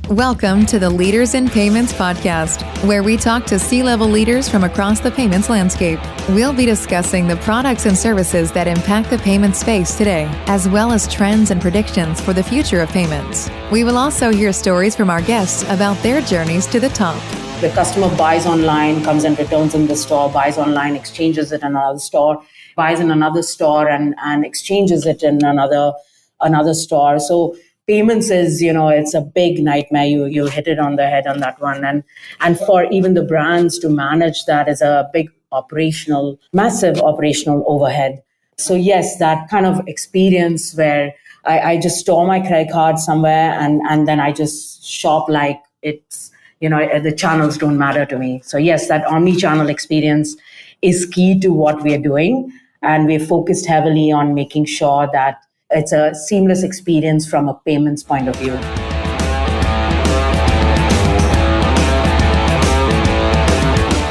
Welcome to the Leaders in Payments podcast, where we talk to C-level leaders from across the payments landscape. We'll be discussing the products and services that impact the payment space today, as well as trends and predictions for the future of payments. We will also hear stories from our guests about their journeys to the top. The customer buys online, comes and returns in the store, buys online, exchanges it in another store, buys in another store and exchanges it in another store. So payments is, it's a big nightmare. You hit it on the head on that one. And for even the brands to manage that is a big massive operational overhead. So yes, that kind of experience where I just store my credit card somewhere and then I just shop like it's, the channels don't matter to me. So yes, that omnichannel experience is key to what we are doing. And we're focused heavily on making sure that it's a seamless experience from a payments point of view.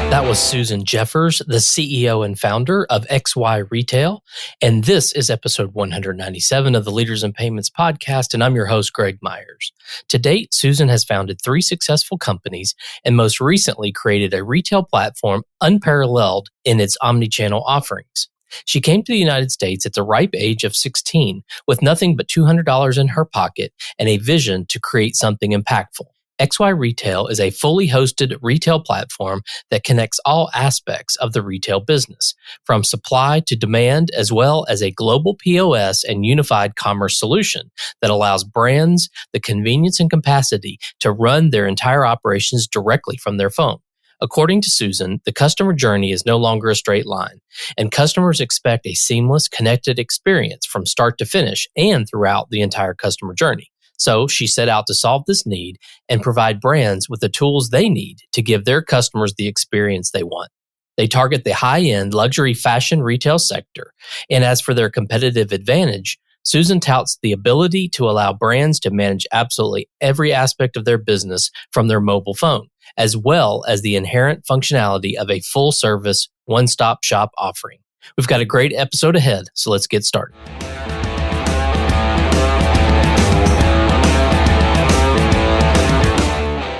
That was Susan Jeffers, the CEO and founder of XY Retail. And this is episode 197 of the Leaders in Payments podcast. And I'm your host, Greg Myers. To date, Susan has founded 3 successful companies and most recently created a retail platform unparalleled in its omnichannel offerings. She came to the United States at the ripe age of 16 with nothing but $200 in her pocket and a vision to create something impactful. XY Retail is a fully hosted retail platform that connects all aspects of the retail business, from supply to demand, as well as a global POS and unified commerce solution that allows brands the convenience and capacity to run their entire operations directly from their phone. According to Susan, the customer journey is no longer a straight line, and customers expect a seamless, connected experience from start to finish and throughout the entire customer journey. So she set out to solve this need and provide brands with the tools they need to give their customers the experience they want. They target the high-end luxury fashion retail sector, and as for their competitive advantage, Susan touts the ability to allow brands to manage absolutely every aspect of their business from their mobile phone, as well as the inherent functionality of a full-service, one-stop shop offering. We've got a great episode ahead, so let's get started.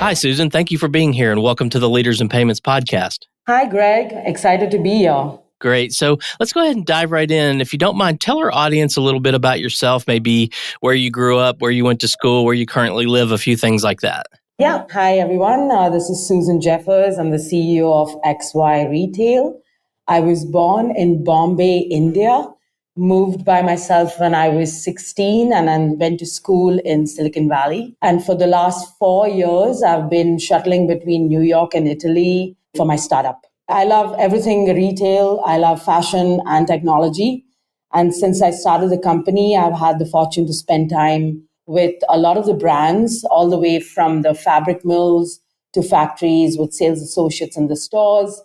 Hi, Susan. Thank you for being here, and welcome to the Leaders in Payments podcast. Hi, Greg. Excited to be here. Great. So let's go ahead and dive right in. If you don't mind, tell our audience a little bit about yourself, maybe where you grew up, where you went to school, where you currently live, a few things like that. Yeah. Hi, everyone. This is Susan Jeffers. I'm the CEO of XY Retail. I was born in Bombay, India, moved by myself when I was 16, and then went to school in Silicon Valley. And for the last 4 years, I've been shuttling between New York and Italy for my startup. I love everything retail. I love fashion and technology. And since I started the company, I've had the fortune to spend time with a lot of the brands, all the way from the fabric mills to factories, with sales associates in the stores,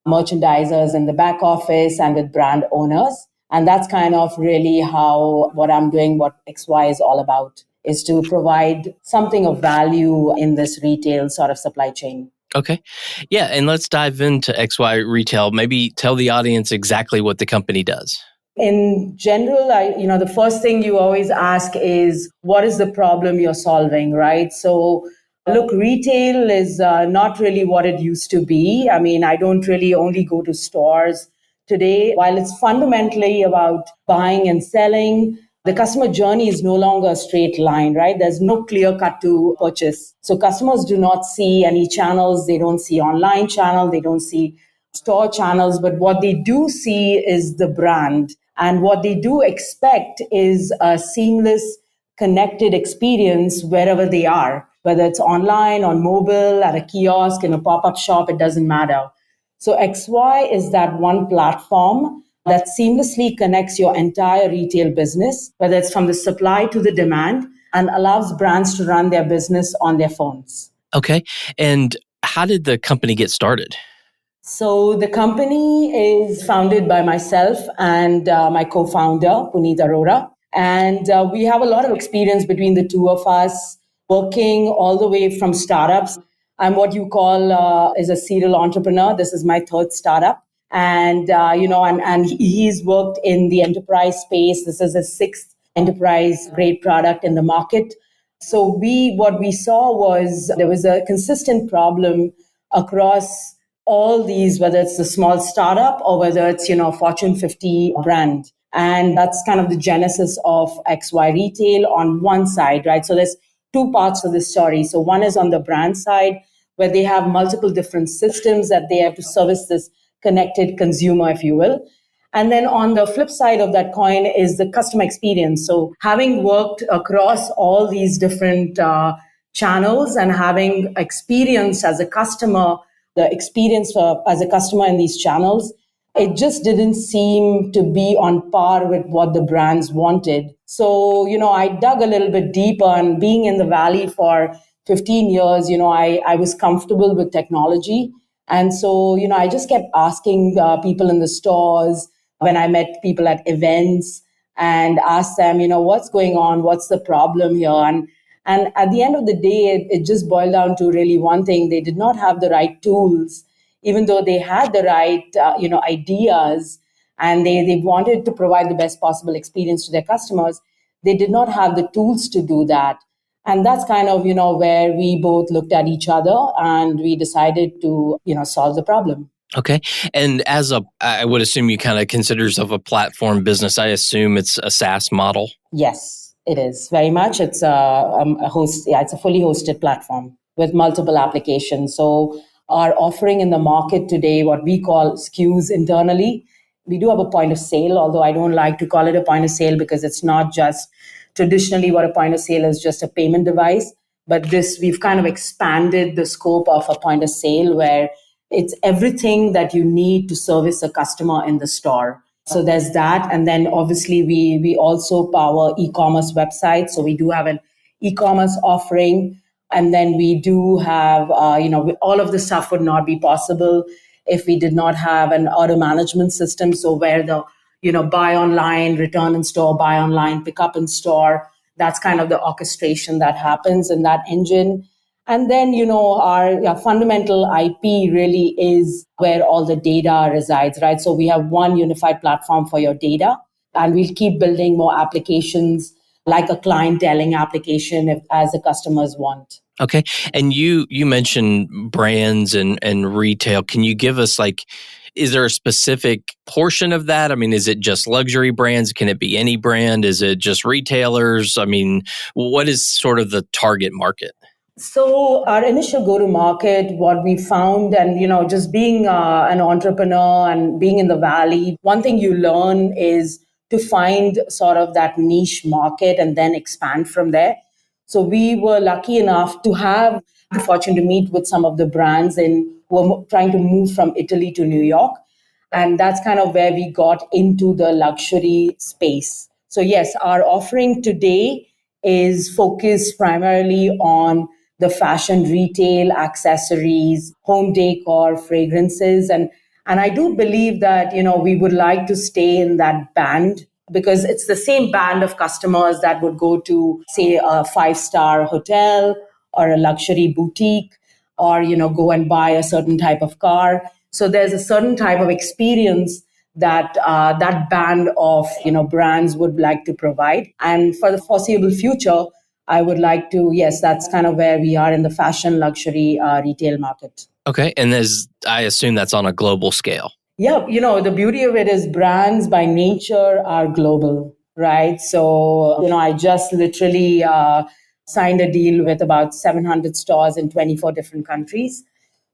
merchandisers in the back office, and with brand owners. And that's kind of really how what I'm doing, what XY is all about, is to provide something of value in this retail sort of supply chain. Okay. Yeah. And let's dive into XY Retail. Maybe tell the audience exactly what the company does. In general, the first thing you always ask is, what is the problem you're solving, right? So look, retail is not really what it used to be. I mean, I don't really only go to stores today. While it's fundamentally about buying and selling, the customer journey is no longer a straight line, right? There's no clear cut to purchase. So customers do not see any channels. They don't see online channel. They don't see store channels. But what they do see is the brand. And what they do expect is a seamless, connected experience wherever they are, whether it's online, on mobile, at a kiosk, in a pop-up shop, it doesn't matter. So XY is that one platform that seamlessly connects your entire retail business, whether it's from the supply to the demand, and allows brands to run their business on their phones. Okay. And how did the company get started? So the company is founded by myself and my co-founder, Puneet Arora. And we have a lot of experience between the two of us, working all the way from startups. I'm what you call is a serial entrepreneur. This is my 3rd startup. And, he's worked in the enterprise space. This is his 6th enterprise grade product in the market. So what we saw was there was a consistent problem across all these, whether it's the small startup or whether it's, Fortune 50 brand. And that's kind of the genesis of XY Retail on one side, right? So there's two parts of the story. So one is on the brand side, where they have multiple different systems that they have to service this connected consumer, if you will. And then on the flip side of that coin is the customer experience. So having worked across all these different channels and having experienced as a customer, the experience as a customer in these channels, it just didn't seem to be on par with what the brands wanted. So, I dug a little bit deeper, and being in the Valley for 15 years, I was comfortable with technology. And so, I just kept asking people in the stores when I met people at events and asked them, what's going on? What's the problem here? And at the end of the day, it just boiled down to really one thing. They did not have the right tools, even though they had the right, ideas, and they wanted to provide the best possible experience to their customers. They did not have the tools to do that. And that's kind of, where we both looked at each other and we decided to, solve the problem. Okay. And I would assume you kind of consider yourself a platform business. I assume it's a SaaS model. Yes, it is very much. It's a host. Yeah, it's a fully hosted platform with multiple applications. So our offering in the market today, what we call SKUs internally, we do have a point of sale, although I don't like to call it a point of sale because it's not just traditionally what a point of sale is, just a payment device. But we've kind of expanded the scope of a point of sale where it's everything that you need to service a customer in the store. So there's that. And then obviously we also power e-commerce websites. So we do have an e-commerce offering. And then we do have, all of this stuff would not be possible if we did not have an order management system. So where the, buy online, return in store, buy online, pick up in store, that's kind of the orchestration that happens in that engine. And then, our fundamental IP really is where all the data resides, right? So we have one unified platform for your data, and we'll keep building more applications like a clienteling application as the customers want. Okay. And you mentioned brands and retail. Can you give us is there a specific portion of that? I mean, is it just luxury brands? Can it be any brand? Is it just retailers? I mean, what is sort of the target market? So our initial go-to-market, what we found, and, just being an entrepreneur and being in the Valley, one thing you learn is to find sort of that niche market and then expand from there. So we were lucky enough to have the fortune to meet with some of the brands who were trying to move from Italy to New York. And that's kind of where we got into the luxury space. So yes, our offering today is focused primarily on the fashion retail, accessories, home decor, fragrances. And I do believe that, we would like to stay in that band because it's the same band of customers that would go to, say, a 5-star hotel or a luxury boutique or, go and buy a certain type of car. So there's a certain type of experience that that band of, brands would like to provide. And for the foreseeable future, I would like to, yes, that's kind of where we are in the fashion luxury retail market. Okay. And I assume that's on a global scale. Yeah. The beauty of it is brands by nature are global, right? So, I just literally signed a deal with about 700 stores in 24 different countries.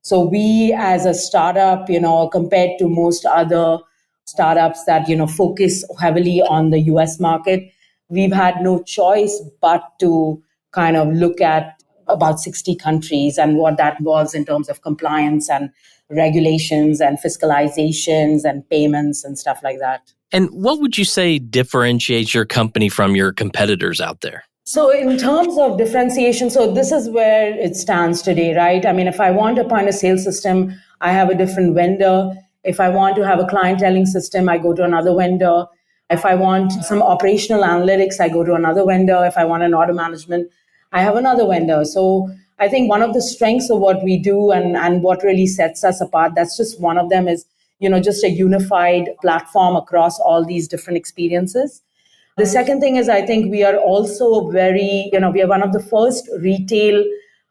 So we as a startup, compared to most other startups that, focus heavily on the US market, we've had no choice but to kind of look at about 60 countries and what that involves in terms of compliance and regulations and fiscalizations and payments and stuff like that. And what would you say differentiates your company from your competitors out there? So in terms of differentiation, so this is where it stands today, right? I mean, if I want a point of sale system, I have a different vendor. If I want to have a clienteling system, I go to another vendor. If I want some operational analytics, I go to another vendor. If I want an order management, I have another vendor. So I think one of the strengths of what we do and what really sets us apart, that's just one of them is, just a unified platform across all these different experiences. The second thing is, I think we are also we are one of the first retail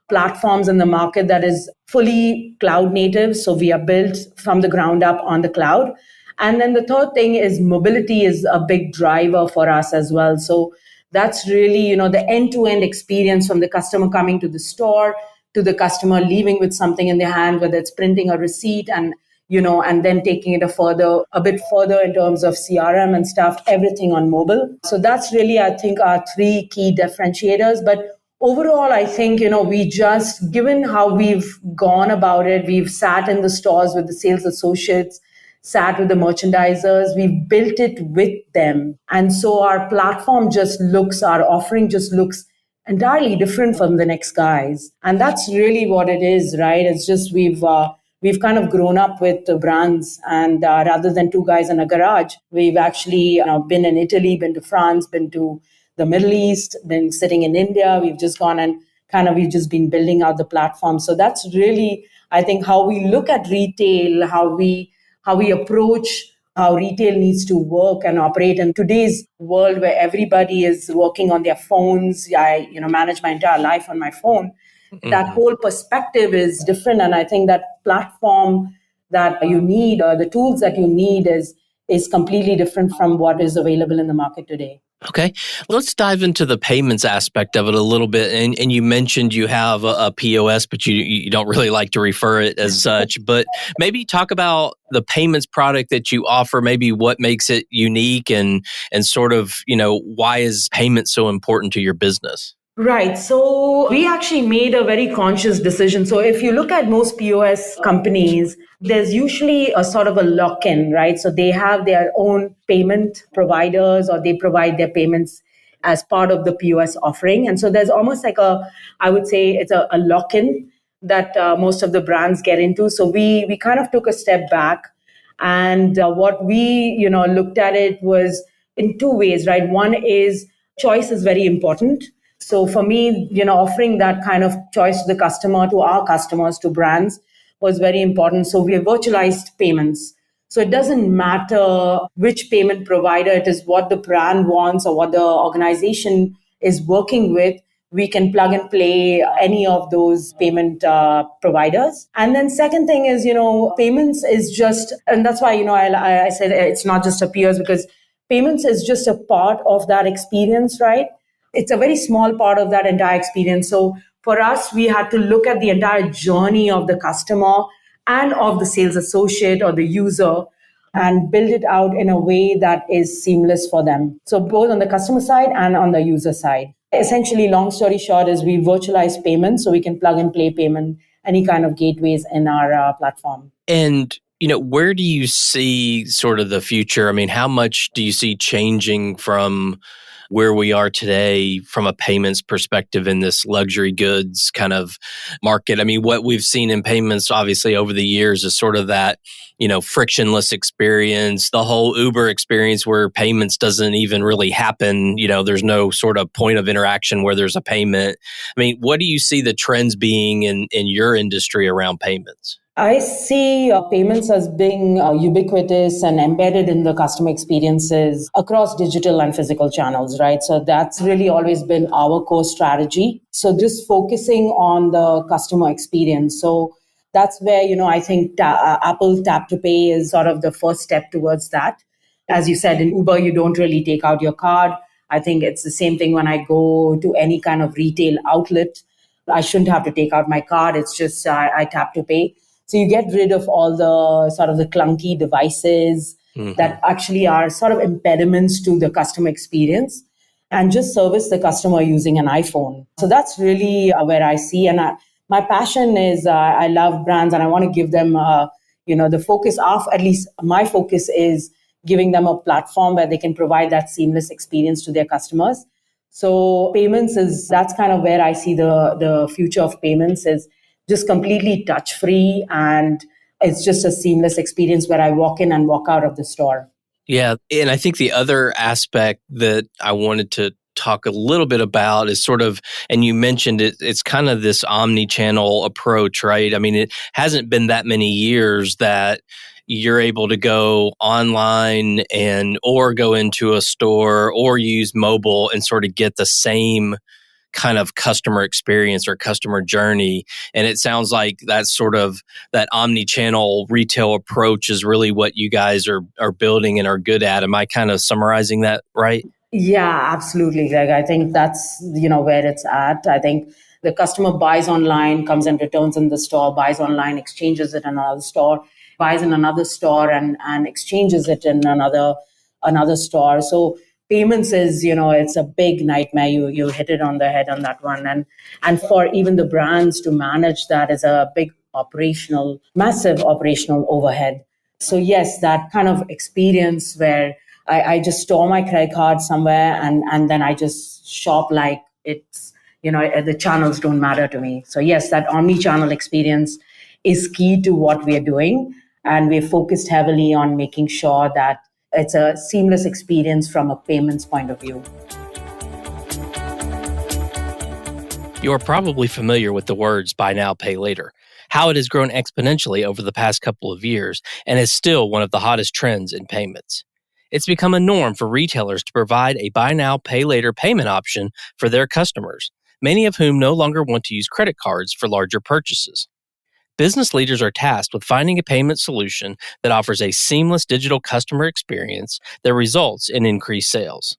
platforms in the market that is fully cloud native. So we are built from the ground up on the cloud. And then the third thing is mobility is a big driver for us as well. So that's really, the end-to-end experience from the customer coming to the store to the customer leaving with something in their hand, whether it's printing a receipt and then taking it a bit further in terms of CRM and stuff, everything on mobile. So that's really, I think, our three key differentiators. But overall, I think, we just, given how we've gone about it, we've sat in the stores with the sales associates, sat with the merchandisers, we've built it with them. And so our offering just looks entirely different from the next guys. And that's really what it is, right? It's just we've kind of grown up with the brands, and rather than two guys in a garage, we've actually been in Italy, been to France, been to the Middle East, been sitting in India. We've just gone and we've just been building out the platform. So that's really, I think, how we look at retail, how we approach how retail needs to work and operate in today's world where everybody is working on their phones. I manage my entire life on my phone. Mm-hmm. That whole perspective is different. And I think that platform that you need, the tools that you need is completely different from what is available in the market today. Okay. Let's dive into the payments aspect of it a little bit. And you mentioned you have a POS, but you don't really like to refer it as such. But maybe talk about the payments product that you offer, maybe what makes it unique and sort of, why is payment so important to your business? Right. So we actually made a very conscious decision. So if you look at most POS companies, there's usually a sort of a lock-in, right? So they have their own payment providers, or they provide their payments as part of the POS offering. And so there's almost like I would say it's a lock-in that most of the brands get into. So we kind of took a step back, and what we, looked at it was in two ways, right? One is choice is very important. So for me, offering that kind of choice to the customer, to our customers, to brands was very important. So we have virtualized payments. So it doesn't matter which payment provider it is, what the brand wants or what the organization is working with. We can plug and play any of those payment providers. And then second thing is, payments is just, and that's why, I said it's not just a POS, because payments is just a part of that experience, right? It's a very small part of that entire experience. So for us, we had to look at the entire journey of the customer and of the sales associate or the user and build it out in a way that is seamless for them. So both on the customer side and on the user side. Essentially, long story short, is we virtualize payments so we can plug and play payment, any kind of gateways in our platform. And where do you see sort of the future? I mean, how much do you see changing from where we are today from a payments perspective in this luxury goods kind of market? I mean, what we've seen in payments, obviously, over the years is sort of that, frictionless experience, the whole Uber experience where payments doesn't even really happen. There's no sort of point of interaction where there's a payment. I mean, what do you see the trends being in your industry around payments? I see payments as being ubiquitous and embedded in the customer experiences across digital and physical channels, right? So that's really always been our core strategy. So just focusing on the customer experience. So that's where, I think Apple Tap to Pay is sort of the first step towards that. As you said, in Uber, you don't really take out your card. I think it's the same thing when I go to any kind of retail outlet. I shouldn't have to take out my card. It's just I tap to pay. So you get rid of all the sort of the clunky devices that actually are sort of impediments to the customer experience, and just service the customer using an iPhone. So that's really where I see. And my passion is I love brands, and I want to give them, the focus of, at least my focus is giving them a platform where they can provide that seamless experience to their customers. So payments that's kind of where I see the future of payments is just completely touch-free, and it's just a seamless experience where I walk in and walk out of the store. Yeah, and I think the other aspect that I wanted to talk a little bit about is sort of, and you mentioned it, it's kind of this omnichannel approach, right? I mean, it hasn't been that many years that you're able to go online or go into a store or use mobile and sort of get the same kind of customer experience or customer journey. And it sounds like that's sort of that omnichannel retail approach is really what you guys are building and are good at. Am I kind of summarizing that right? Yeah, absolutely, Greg. I think that's, where it's at. I think the customer buys online, comes and returns in the store, buys online, exchanges it in another store, buys in another store and exchanges it in another store. So payments is, it's a big nightmare. You hit it on the head on that one. And for even the brands to manage that is a massive operational overhead. So yes, that kind of experience where I just store my credit card somewhere and then I just shop like it's, the channels don't matter to me. So yes, that omni-channel experience is key to what we are doing. And we're focused heavily on making sure that it's a seamless experience from a payments point of view. You are probably familiar with the words buy now, pay later, how it has grown exponentially over the past couple of years and is still one of the hottest trends in payments. It's become a norm for retailers to provide a buy now, pay later payment option for their customers, many of whom no longer want to use credit cards for larger purchases. Business leaders are tasked with finding a payment solution that offers a seamless digital customer experience that results in increased sales.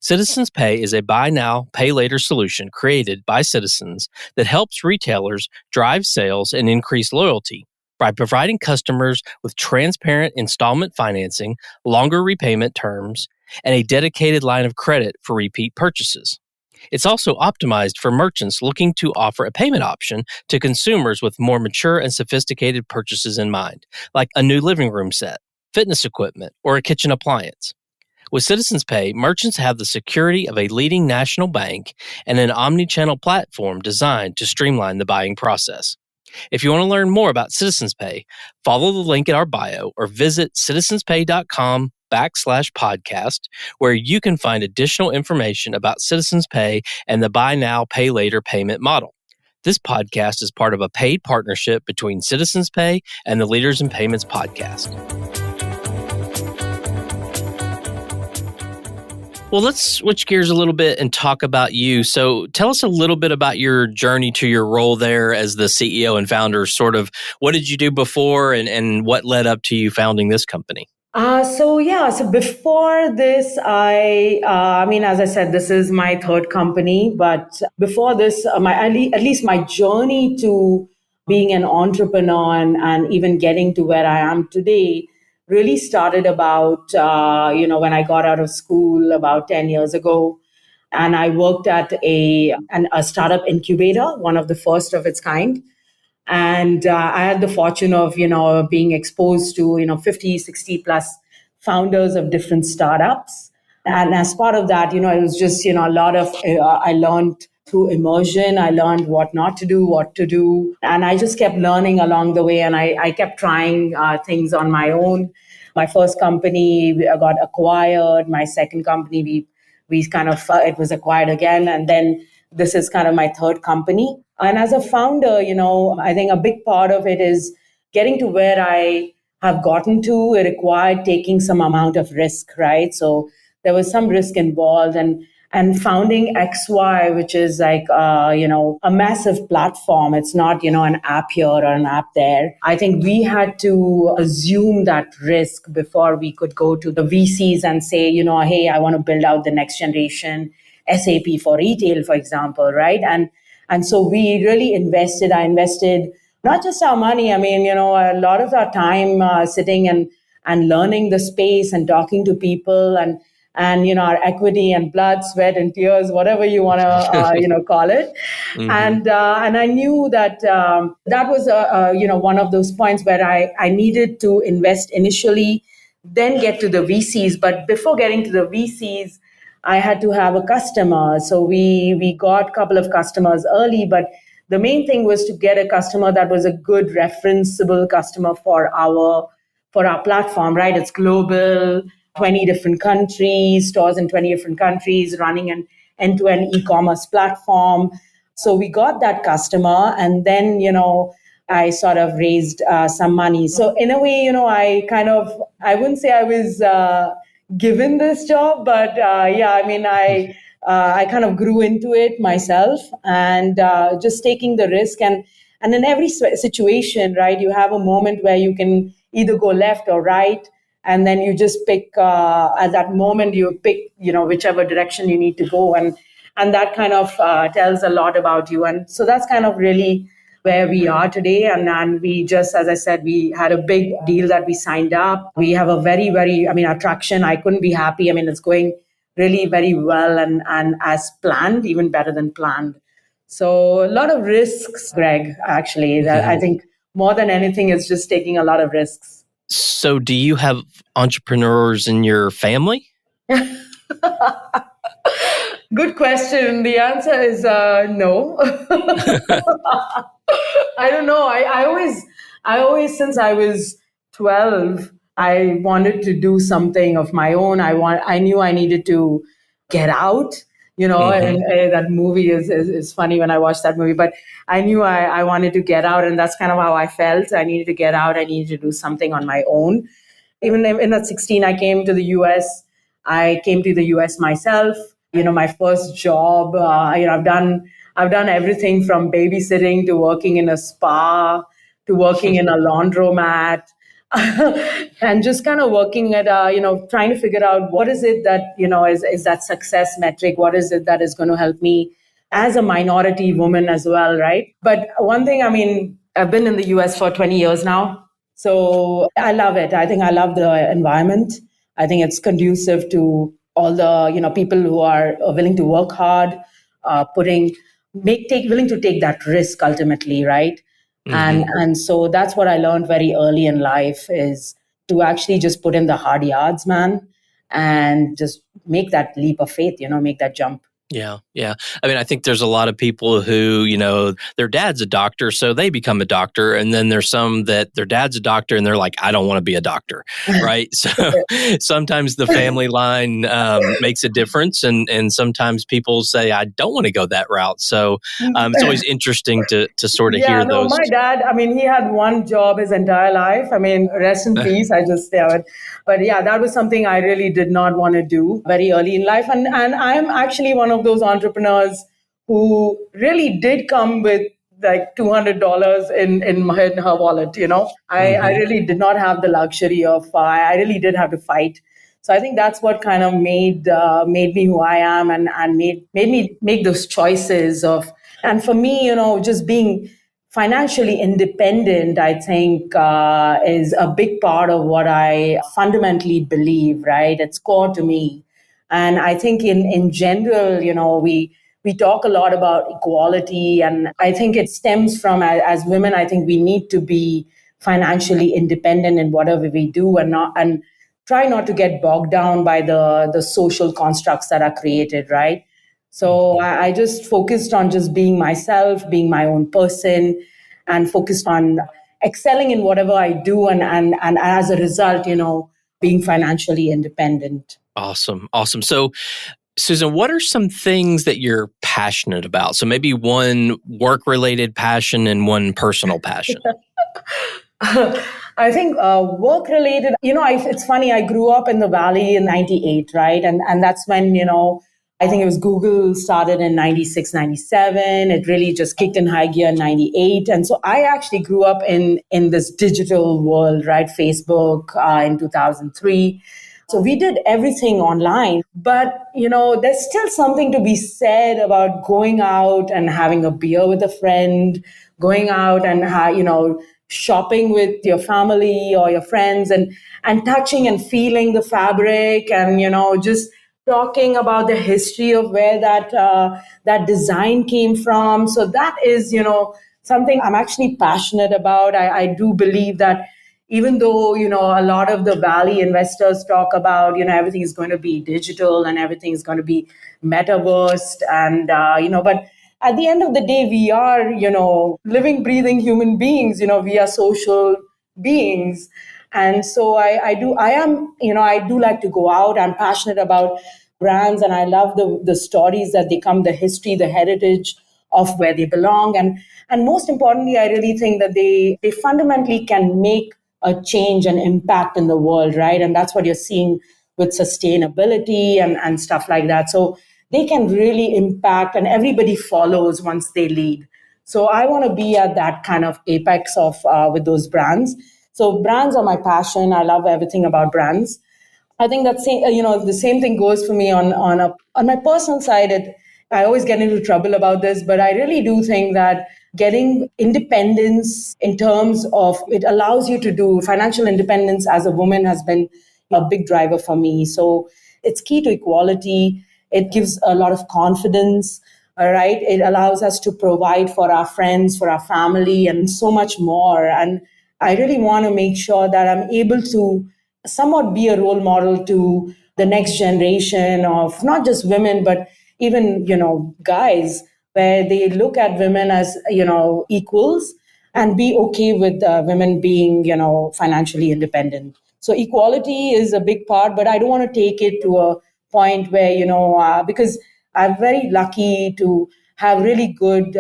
Citizens Pay is a buy now, pay later solution created by citizens that helps retailers drive sales and increase loyalty by providing customers with transparent installment financing, longer repayment terms, and a dedicated line of credit for repeat purchases. It's also optimized for merchants looking to offer a payment option to consumers with more mature and sophisticated purchases in mind, like a new living room set, fitness equipment, or a kitchen appliance. With Citizens Pay, merchants have the security of a leading national bank and an omnichannel platform designed to streamline the buying process. If you want to learn more about Citizens Pay, follow the link in our bio or visit citizenspay.com/podcast, where you can find additional information about Citizens Pay and the buy now, pay later payment model. This podcast is part of a paid partnership between Citizens Pay and the Leaders in Payments podcast. Well, let's switch gears a little bit and talk about you. So tell us a little bit about your journey to your role there as the CEO and founder. Sort of what did you do before and what led up to you founding this company? So before this, as I said, this is my third company. But before this, at least my journey to being an entrepreneur and even getting to where I am today really started about, when I got out of school about 10 years ago. And I worked at a startup incubator, one of the first of its kind. And I had the fortune of, being exposed to, 50, 60 plus founders of different startups. And as part of that, it was just, a lot of, I learned through immersion. I learned what not to do, what to do. And I just kept learning along the way. And I kept trying things on my own. My first company got acquired. My second company, we kind of, it was acquired again. And then this is kind of my third company. And as a founder, I think a big part of it is getting to where I have gotten to. It required taking some amount of risk, right? So there was some risk involved. And founding XY, which is like, a massive platform. It's not, an app here or an app there. I think we had to assume that risk before we could go to the VCs and say, hey, I want to build out the next generation SAP for retail, for example, right? And so we really invested. I invested not just our money. I mean, a lot of our time sitting and learning the space and talking to people and our equity and blood, sweat, and tears, whatever you want to, call it. Mm-hmm. And I knew that that was, one of those points where I needed to invest initially, then get to the VCs. But before getting to the VCs, I had to have a customer. So we got a couple of customers early, but the main thing was to get a customer that was a good referenceable customer for our platform, right? It's global. 20 different countries, stores in 20 different countries, running an end-to-end e-commerce platform. So we got that customer. And then, I sort of raised some money. So in a way, I wouldn't say I was given this job, but I kind of grew into it myself and just taking the risk. And in every situation, right, you have a moment where you can either go left or right. And then you just pick, at that moment, you pick, whichever direction you need to go. And that kind of tells a lot about you. And so that's kind of really where we are today. And we just, as I said, we had a big deal that we signed up. We have a very, very, our traction, I couldn't be happy. It's going really very well and as planned, even better than planned. So a lot of risks, Greg, actually. That I think more than anything is just taking a lot of risks. So do you have entrepreneurs in your family? Good question. The answer is no. I don't know. I always, since I was 12, I wanted to do something of my own. I knew I needed to get out, and that movie is funny when I watched that movie, but I knew I wanted to get out, and that's kind of how I felt. I needed to get out. I needed to do something on my own. Even in at 16, I came to the US. I came to the US myself. My first job, I've done everything from babysitting to working in a spa to working in a laundromat and just kind of working at, trying to figure out what is it that, is that success metric? What is it that is going to help me as a minority woman as well, right? But one thing, I've been in the US for 20 years now. So I love it. I think I love the environment. I think it's conducive to all the, people who are willing to work hard, willing to take that risk ultimately, right? And so that's what I learned very early in life is to actually just put in the hard yards, man, and just make that leap of faith, make that jump. Yeah. I think there's a lot of people who, their dad's a doctor, so they become a doctor. And then there's some that their dad's a doctor and they're like, I don't want to be a doctor. Right. So sometimes the family line makes a difference. And sometimes people say, I don't want to go that route. So it's always interesting to sort of hear those. My dad, he had one job his entire life. Rest in peace. But yeah, that was something I really did not want to do very early in life. And I'm actually one of those entrepreneurs who really did come with like $200 in her wallet. I really did not have the luxury of, I really did have to fight. So I think that's what kind of made me who I am and made me make those choices of, and for me, just being financially independent, I think, is a big part of what I fundamentally believe, right? It's core to me. And I think in general, we talk a lot about equality. And I think it stems from, as women, I think we need to be financially independent in whatever we do and try not to get bogged down by the social constructs that are created, right? So I just focused on just being myself, being my own person, and focused on excelling in whatever I do. And as a result, being financially independent. Awesome. So, Susan, what are some things that you're passionate about? So maybe one work-related passion and one personal passion. I think work-related, it's funny, I grew up in the Valley in 98, right? And that's when, I think it was Google started in 96, 97. It really just kicked in high gear in 98. And so I actually grew up in this digital world, right? Facebook in 2003. So we did everything online, but, there's still something to be said about going out and having a beer with a friend, going out and, shopping with your family or your friends and touching and feeling the fabric and, just talking about the history of where that design came from. So that is, something I'm actually passionate about. I do believe that even though, a lot of the Valley investors talk about, everything is going to be digital and everything is going to be metaversed and, but at the end of the day, we are, living, breathing human beings, we are social beings. And so I do like to go out. I'm passionate about brands and I love the stories that they come, the history, the heritage of where they belong. And most importantly, I really think that they fundamentally can make a change and impact in the world, right? And that's what you're seeing with sustainability and stuff like that. So they can really impact, and everybody follows once they lead. So I want to be at that kind of apex of with those brands. So brands are my passion. I love everything about brands. I think that the same thing goes for me on my personal side. I always get into trouble about this, but I really do think that getting independence in terms of it allows you to do financial independence as a woman has been a big driver for me. So it's key to equality. It gives a lot of confidence. All right. It allows us to provide for our friends, for our family, and so much more. And I really want to make sure that I'm able to somewhat be a role model to the next generation of not just women, but even, guys, where they look at women as, equals and be okay with women being, financially independent. So equality is a big part, but I don't want to take it to a point where, because I'm very lucky to have really good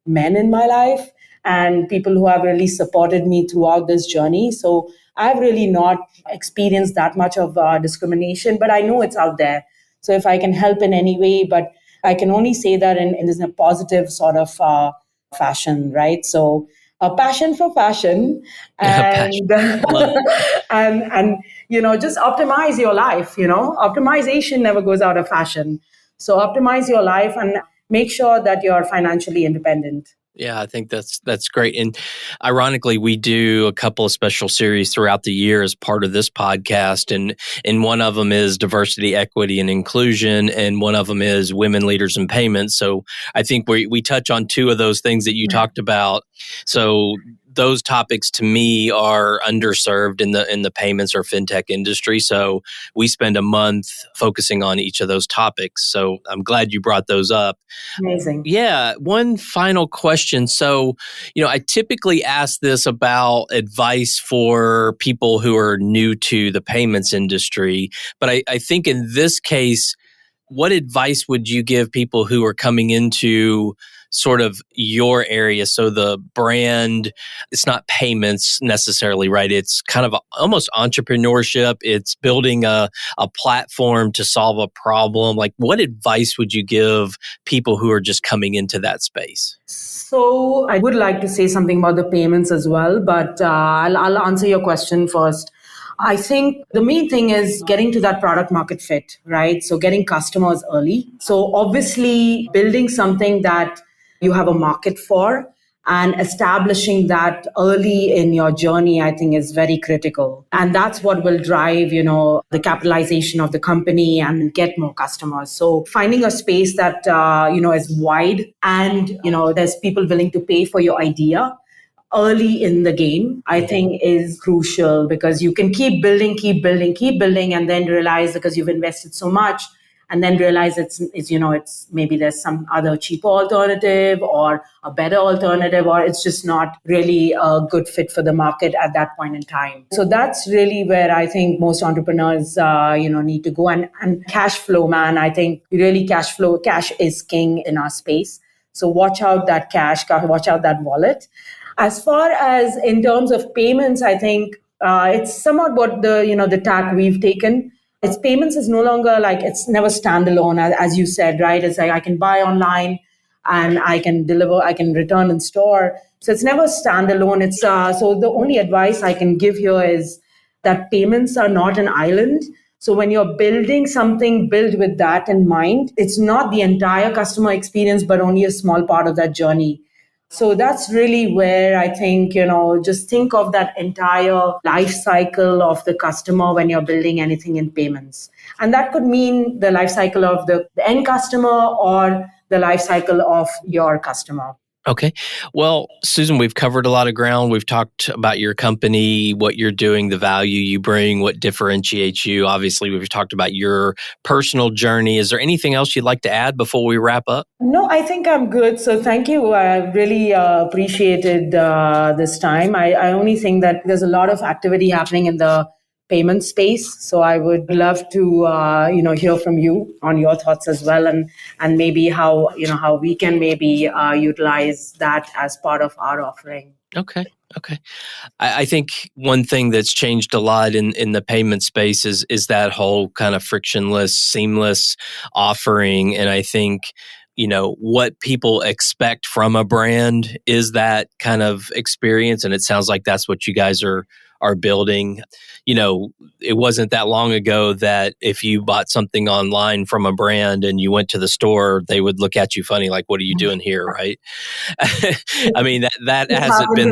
men in my life and people who have really supported me throughout this journey. So I've really not experienced that much of discrimination, but I know it's out there. So if I can help in any way, but I can only say that in a positive sort of fashion, right? So a passion for fashion and and just optimize your life. Optimization never goes out of fashion. So optimize your life and make sure that you're financially independent. Yeah, I think that's great. And ironically, we do a couple of special series throughout the year as part of this podcast. And one of them is diversity, equity, and inclusion. And one of them is women leaders in payments. So I think we touch on two of those things that you talked about. So those topics to me are underserved in the payments or fintech industry. So we spend a month focusing on each of those topics. So I'm glad you brought those up. Amazing. Yeah. One final question. So, I typically ask this about advice for people who are new to the payments industry. But I think in this case, what advice would you give people who are coming into sort of your area? So the brand, it's not payments necessarily, right? It's kind of almost entrepreneurship. It's building a platform to solve a problem. Like, what advice would you give people who are just coming into that space? So I would like to say something about the payments as well, but I'll answer your question first. I think the main thing is getting to that product market fit, right? So getting customers early. So obviously building something that you have a market for and establishing that early in your journey, I think is very critical. And that's what will drive, the capitalization of the company and get more customers. So finding a space that, is wide and, there's people willing to pay for your idea early in the game, I think is crucial because you can keep building, and then realize because you've invested so much and then realize it's maybe there's some other cheaper alternative or a better alternative, or it's just not really a good fit for the market at that point in time. So that's really where I think most entrepreneurs, need to go. And cash flow, man, I think really cash is king in our space. So watch out that cash, watch out that wallet. As far as in terms of payments, I think it's somewhat what the tack we've taken. It's payments is no longer like it's never standalone, as you said, right? It's like I can buy online and I can deliver, I can return in store. So it's never standalone. It's so the only advice I can give here is that payments are not an island. So when you're building something, build with that in mind. It's not the entire customer experience, but only a small part of that journey. So that's really where I think, just think of that entire life cycle of the customer when you're building anything in payments. And that could mean the life cycle of the end customer or the life cycle of your customer. Okay. Well, Susan, we've covered a lot of ground. We've talked about your company, what you're doing, the value you bring, what differentiates you. Obviously, we've talked about your personal journey. Is there anything else you'd like to add before we wrap up? No, I think I'm good. So thank you. I really appreciated this time. I only think that there's a lot of activity happening in the payment space. So I would love to, hear from you on your thoughts as well, and maybe how we can maybe utilize that as part of our offering. Okay. I think one thing that's changed a lot in the payment space is that whole kind of frictionless, seamless offering. And I think, what people expect from a brand is that kind of experience. And it sounds like that's what you guys are building. It wasn't that long ago that if you bought something online from a brand and you went to the store, they would look at you funny, like, what are you doing here? Right. I mean, that hasn't been,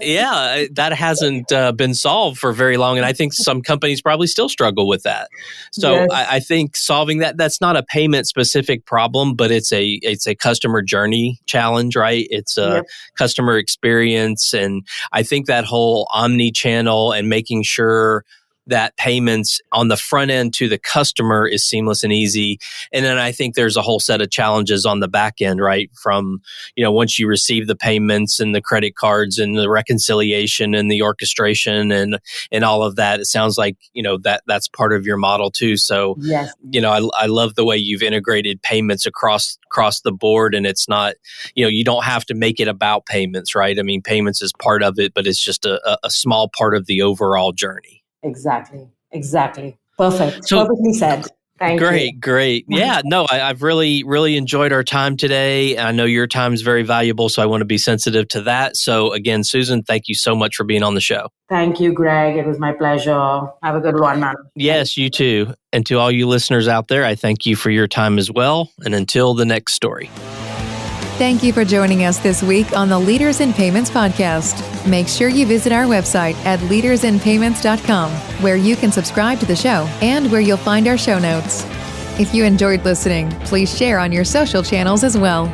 Yes. that hasn't been solved for very long. And I think some companies probably still struggle with that. So Yes. I think solving that's not a payment specific problem, but it's a customer journey challenge, right? It's a customer experience. And I think that whole omnichannel and making sure that payments on the front end to the customer is seamless and easy. And then I think there's a whole set of challenges on the back end, right? From, once you receive the payments and the credit cards and the reconciliation and the orchestration and all of that, it sounds like, that's part of your model too. So, Yes. I love the way you've integrated payments across the board, and it's not, you don't have to make it about payments, right? I mean, payments is part of it, but it's just a small part of the overall journey. Exactly. Perfect. So, Perfectly said. Thank you. Great. Yeah, no, I've really, really enjoyed our time today. I know your time is very valuable, so I want to be sensitive to that. So again, Susan, thank you so much for being on the show. Thank you, Greg. It was my pleasure. Have a good one, man. Yes, you too. And to all you listeners out there, I thank you for your time as well. And until the next story. Thank you for joining us this week on the Leaders in Payments podcast. Make sure you visit our website at leadersinpayments.com, where you can subscribe to the show and where you'll find our show notes. If you enjoyed listening, please share on your social channels as well.